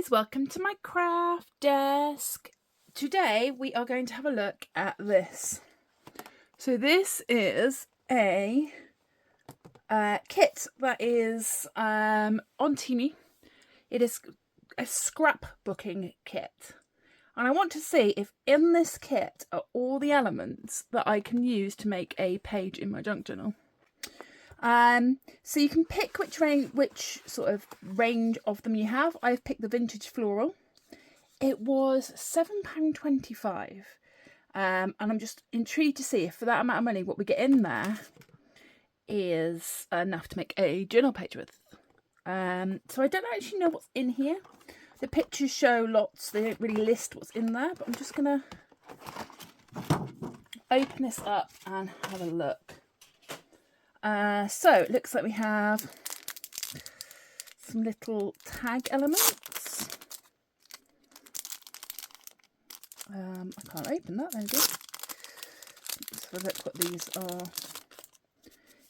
guys, welcome to my craft desk. Today we are going to have a look at this. So this is a kit that is on Temu. It is a scrapbooking kit. And I want to see if in this kit are all the elements that I can use to make a page in my junk journal. So you can pick which sort of range of them you have. I've picked the vintage floral. It was £7.25. And I'm just intrigued to see if for that amount of money what we get in there is enough to make a journal page with. So I don't actually know what's in here. The pictures show lots, they don't really list what's in there, but I'm just gonna open this up and have a look. So it looks like we have some little tag elements. I can't open that, there we go. Let's have a look what these are.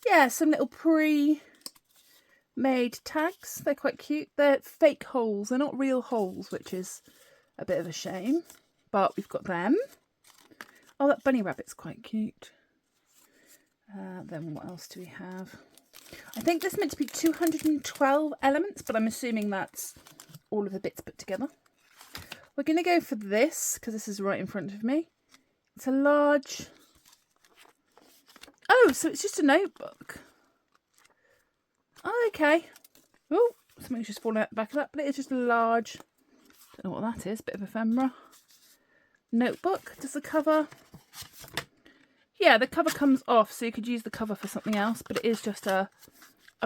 Yeah, some little pre-made tags. They're quite cute. They're fake holes. They're not real holes, which is a bit of a shame. But we've got them. Oh, that bunny rabbit's quite cute. Then what else do we have? I think this is meant to be 212 elements, but I'm assuming that's all of the bits put together. We're going to go for this, because this is right in front of me. It's a large... Oh, so it's just a notebook. Oh, okay. Oh, something's just fallen out the back of that, but it is just a large... Don't know what that is, bit of ephemera. Notebook. Does the cover... Yeah, the cover comes off, so you could use the cover for something else, but it is just a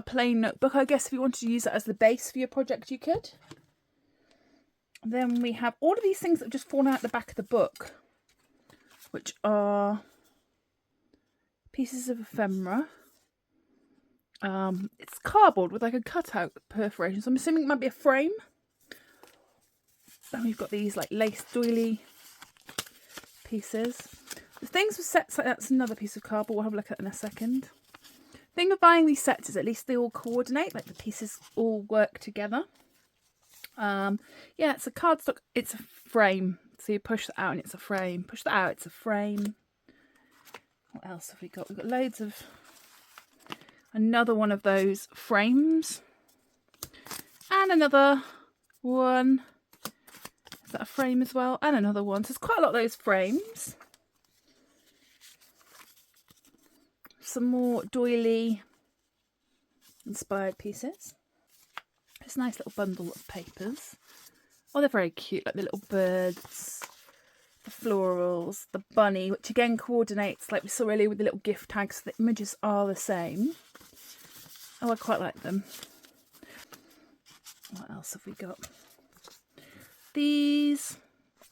plain notebook. I guess if you wanted to use it as the base for your project, you could. Then we have all of these things that have just fallen out the back of the book, which are pieces of ephemera. It's cardboard with like a cutout perforation, so I'm assuming it might be a frame. Then we've got these like lace doily pieces. The things with sets like that's another piece of cardboard we'll have a look at in a second. The thing with buying these sets is at least they all coordinate, like the pieces all work together. Yeah, it's a cardstock, it's a frame. So you push that out and it's a frame. Push that out, it's a frame. What else have we got? We've got loads of... Another one of those frames. And another one. Is that a frame as well? And another one. So there's quite a lot of those frames. Some more doily inspired pieces. It's a nice little bundle of papers. Oh, they're very cute, like the little birds, the florals, the bunny, which again coordinates like we saw earlier with the little gift tags. The images are the same. Oh, I quite like them. What else have we got? These,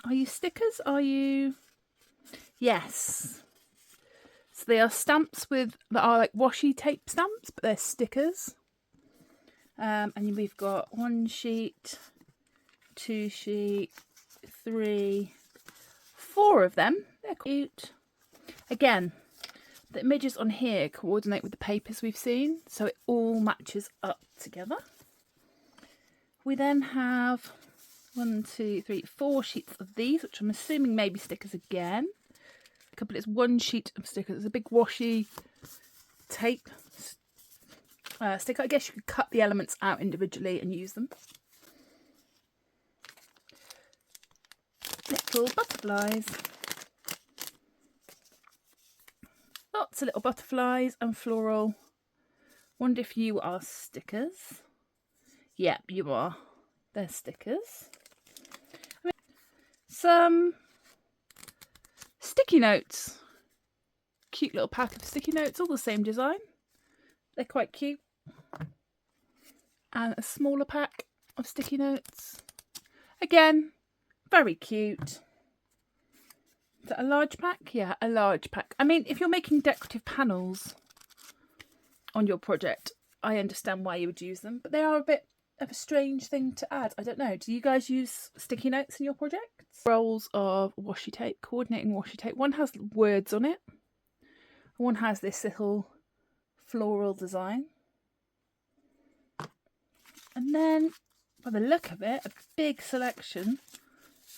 are you stickers? Are you? Yes. So they are stamps that are like washi tape stamps, but they're stickers. And we've got 1 sheet, 2 sheet, 3, 4 of them. They're cute. Again, the images on here coordinate with the papers we've seen, so it all matches up together. We then have 1, 2, 3, 4 sheets of these, which I'm assuming may be stickers again. But it's 1 sheet of stickers. It's a big washi tape sticker. I guess you could cut the elements out individually and use them. Little butterflies. Lots of little butterflies and floral. Wonder if you are stickers. Yep, you are. They're stickers. Some sticky notes. Cute little pack of sticky notes, all the same design. They're quite cute. And a smaller pack of sticky notes. Again, very cute. Is that a large pack? Yeah, a large pack. I mean, if you're making decorative panels on your project, I understand why you would use them, but they are a bit of a strange thing to add. I don't know. Do you guys use sticky notes in your projects? Rolls of washi tape, coordinating washi tape. One has words on it. One has this little floral design. And then by the look of it, a big selection.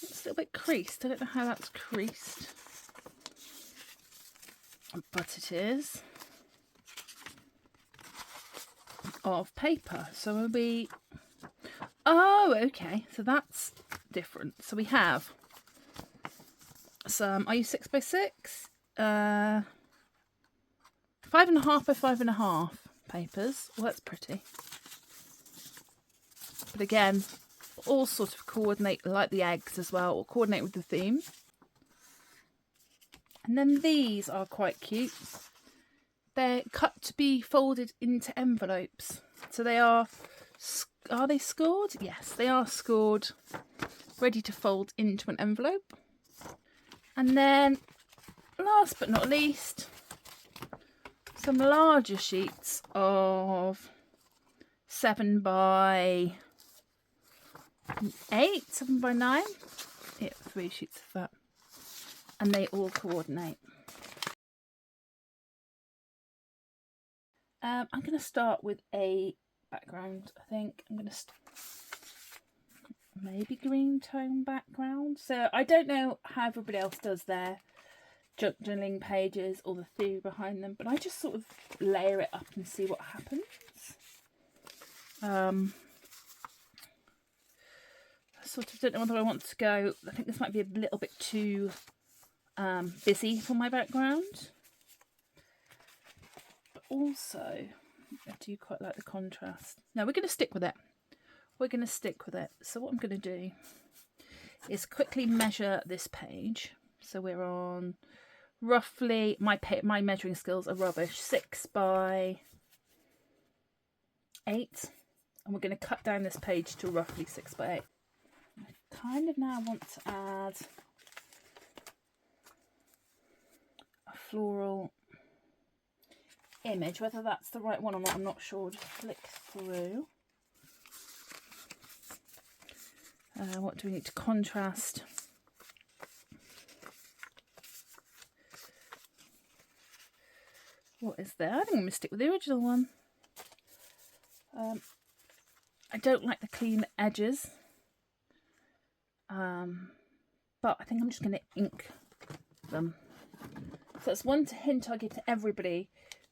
It's a little bit creased. I don't know how that's creased, but it is of paper. So we'll be, oh, okay, so that's different. So we have some, are you 6x6? 5.5 by 5.5 papers. Well, that's pretty. But again, all sort of coordinate, like the eggs as well, or coordinate with the theme. And then these are quite cute. They're cut to be folded into envelopes. So they are they scored? Yes, they are scored, ready to fold into an envelope. And then, last but not least, some larger sheets of 7 by 8, 7 by 9. Yeah, 3 sheets of that. And they all coordinate. I'm going to start with a background. I think I'm going to maybe green tone background. So I don't know how everybody else does their junk journaling pages or the theory behind them, but I just sort of layer it up and see what happens. I sort of don't know whether I want to go. I think this might be a little bit too busy for my background. Also, I do quite like the contrast. No, we're going to stick with it. We're going to stick with it. So what I'm going to do is quickly measure this page. So we're on roughly, my measuring skills are rubbish, 6 by 8. And we're going to cut down this page to roughly 6 by 8. I kind of now want to add a floral image. Whether that's the right one or not, I'm not sure. Just flick through. What do we need to contrast? What is there? I think I'm going to stick with the original one. I don't like the clean edges. But I think I'm just going to ink them. So that's one hint I give to everybody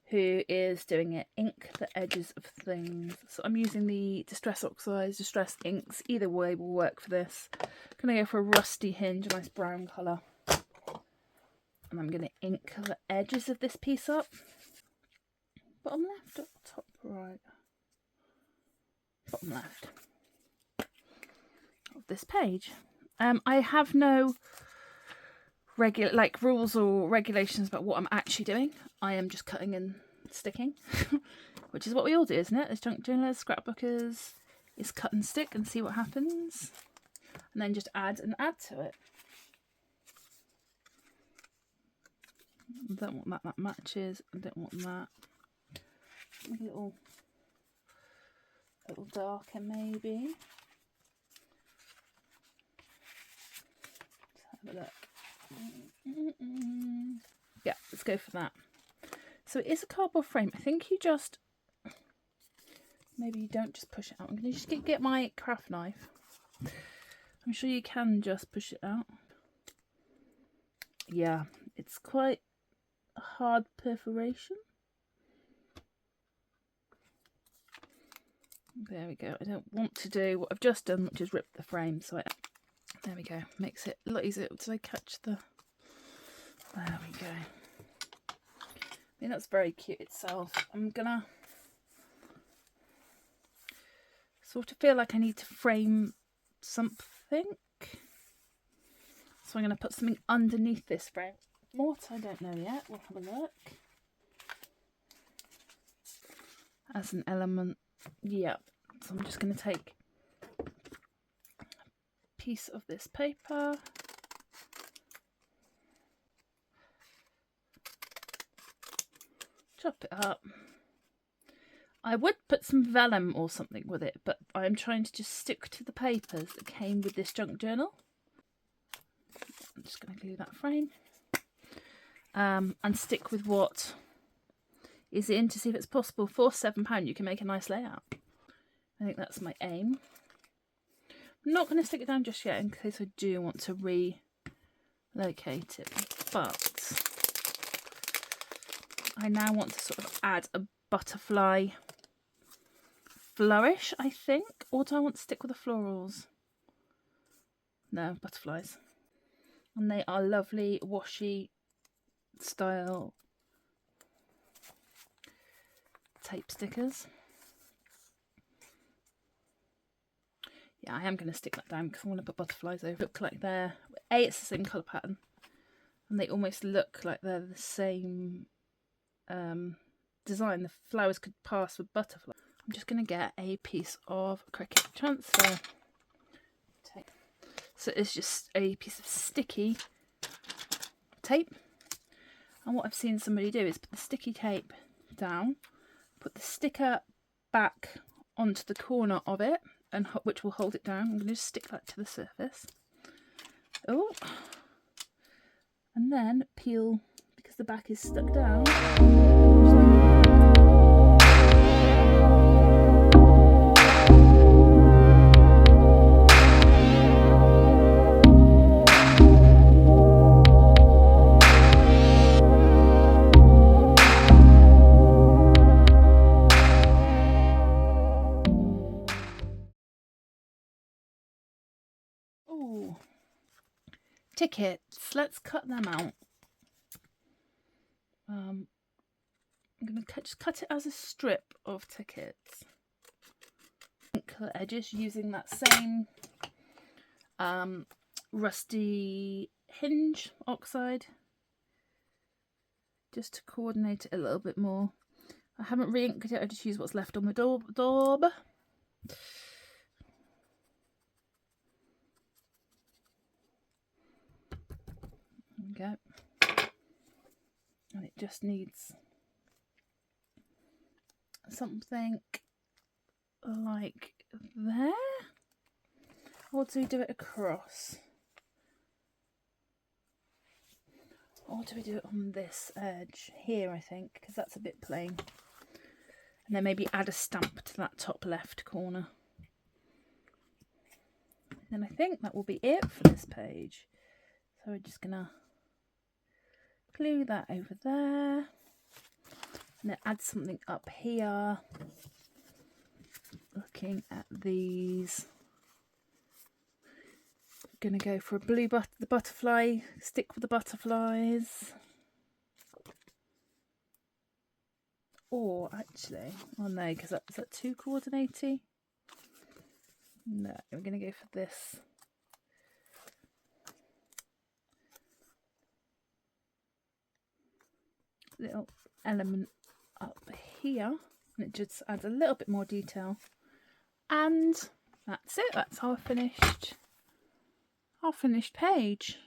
who is doing it. Ink the edges of things. So I'm using the Distress Oxides, Distress inks. Either way will work for this. I'm going to go for a rusty hinge, a nice brown colour. And I'm going to ink the edges of this piece up. Bottom left or top right? Bottom left of this page. I have no rules or regulations about what I'm actually doing. I am just cutting and sticking, which is what we all do, isn't it? As junk journalers, scrapbookers, is cut and stick and see what happens, and then just add and add to it. I don't want that matches. I don't want that. Make it a little darker maybe. Let's have a look. Yeah, let's go for that. So it is a cardboard frame. I think you just, maybe you don't just push it out. I'm going to just get my craft knife. I'm sure you can just push it out. Yeah, it's quite a hard perforation. There we go. I don't want to do what I've just done, which is rip the frame. So there we go. Makes it a lot easier. Did I catch the... There we go. I mean, that's very cute itself. I'm gonna sort of feel like I need to frame something. So I'm going to put something underneath this frame. What? I don't know yet. We'll have a look. As an element. Yep. So I'm just going to take a piece of this paper. Chop it up. I would put some vellum or something with it, but I'm trying to just stick to the papers that came with this junk journal. I'm just going to glue that frame. And stick with what is in to see if it's possible. For £7 you can make a nice layout. I think that's my aim. I'm not going to stick it down just yet in case I do want to relocate it, but I now want to sort of add a butterfly flourish, I think. Or do I want to stick with the florals? No, butterflies. And they are lovely washi style tape stickers. Yeah, I am going to stick that down because I want to put butterflies over. Look like they're, it's the same colour pattern, and they almost look like they're the same design. The flowers could pass with butterflies. I'm just going to get a piece of Cricut transfer tape. So it's just a piece of sticky tape. And what I've seen somebody do is put the sticky tape down, put the sticker back onto the corner of it, and which will hold it down. I'm going to just stick that to the surface. Oh, and then peel, because the back is stuck down. Oh, tickets. Let's cut them out. I'm going to just cut it as a strip of tickets. Colour edges using that same rusty hinge oxide, just to coordinate it a little bit more. I haven't re-inked it, I just use what's left on the daub. There we go. And it just needs something like there. Or do we do it across? Or do we do it on this edge here, I think, because that's a bit plain. And then maybe add a stamp to that top left corner. And I think that will be it for this page. So we're just going to glue that over there. And then add something up here. Looking at these. Going to go for a blue the butterfly, stick with the butterflies. Or actually, oh no, because is that too coordinating? No, we're going to go for this. Little element up here, and it just adds a little bit more detail. And that's it, that's our finished page.